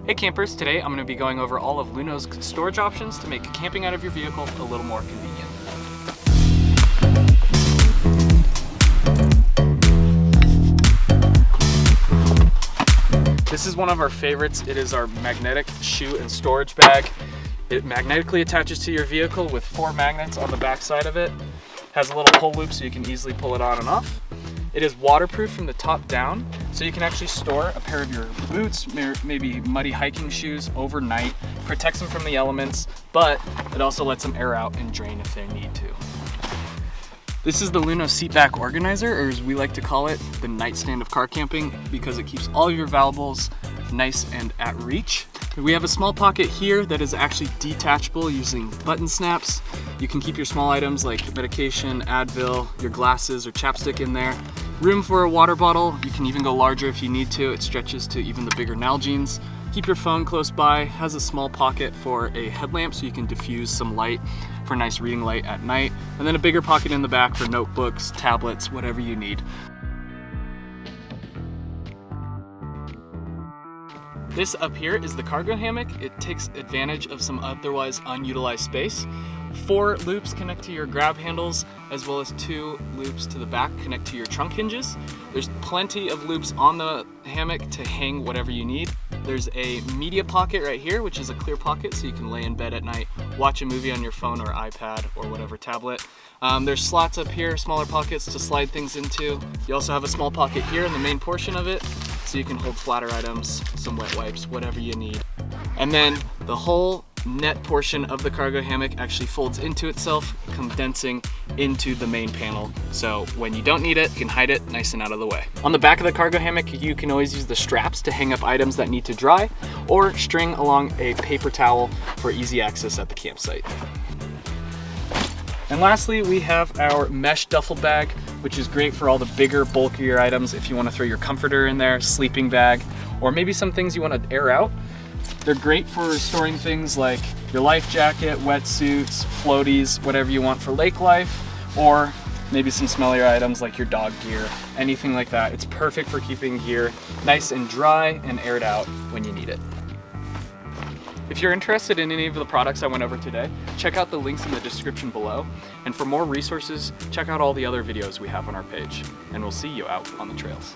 Hey campers, today I'm going to be going over all of Luno's storage options to make camping out of your vehicle a little more convenient. This is one of our favorites. It is our magnetic shoe and storage bag. It magnetically attaches to your vehicle with 4 magnets on the back side of it. Has a little pull loop so you can easily pull it on and off. It is waterproof from the top down, so you can actually store a pair of your boots, maybe muddy hiking shoes overnight, protects them from the elements, but it also lets them air out and drain if they need to. This is the Luno Seatback Organizer, or as we like to call it, the nightstand of car camping, because it keeps all of your valuables nice and at reach. We have a small pocket here that is actually detachable using button snaps. You can keep your small items like medication, Advil, your glasses or chapstick in there. Room for a water bottle. You can even go larger if you need to. It stretches to even the bigger Nalgene's. Keep your phone close by. Has a small pocket for a headlamp so you can diffuse some light for a nice reading light at night. And then a bigger pocket in the back for notebooks, tablets, whatever you need. This up here is the cargo hammock. It takes advantage of some otherwise unutilized space. 4 loops connect to your grab handles, as well as 2 loops to the back connect to your trunk hinges. There's plenty of loops on the hammock to hang whatever you need. There's a media pocket right here, which is a clear pocket so you can lay in bed at night, watch a movie on your phone or iPad or whatever tablet. There's slots up here, smaller pockets to slide things into. You also have a small pocket here in the main portion of it, so you can hold flatter items, some wet wipes, whatever you need. And then the whole net portion of the cargo hammock actually folds into itself, condensing into the main panel. So when you don't need it, you can hide it nice and out of the way. On the back of the cargo hammock, you can always use the straps to hang up items that need to dry, or string along a paper towel for easy access at the campsite. And lastly, we have our Mesh Duffel Bag, which is great for all the bigger, bulkier items if you want to throw your comforter in there, sleeping bag, or maybe some things you want to air out. They're great for storing things like your life jacket, wetsuits, floaties, whatever you want for lake life, or maybe some smellier items like your dog gear, anything like that. It's perfect for keeping gear nice and dry and aired out when you need it. If you're interested in any of the products I went over today, check out the links in the description below. And for more resources, check out all the other videos we have on our page. And we'll see you out on the trails.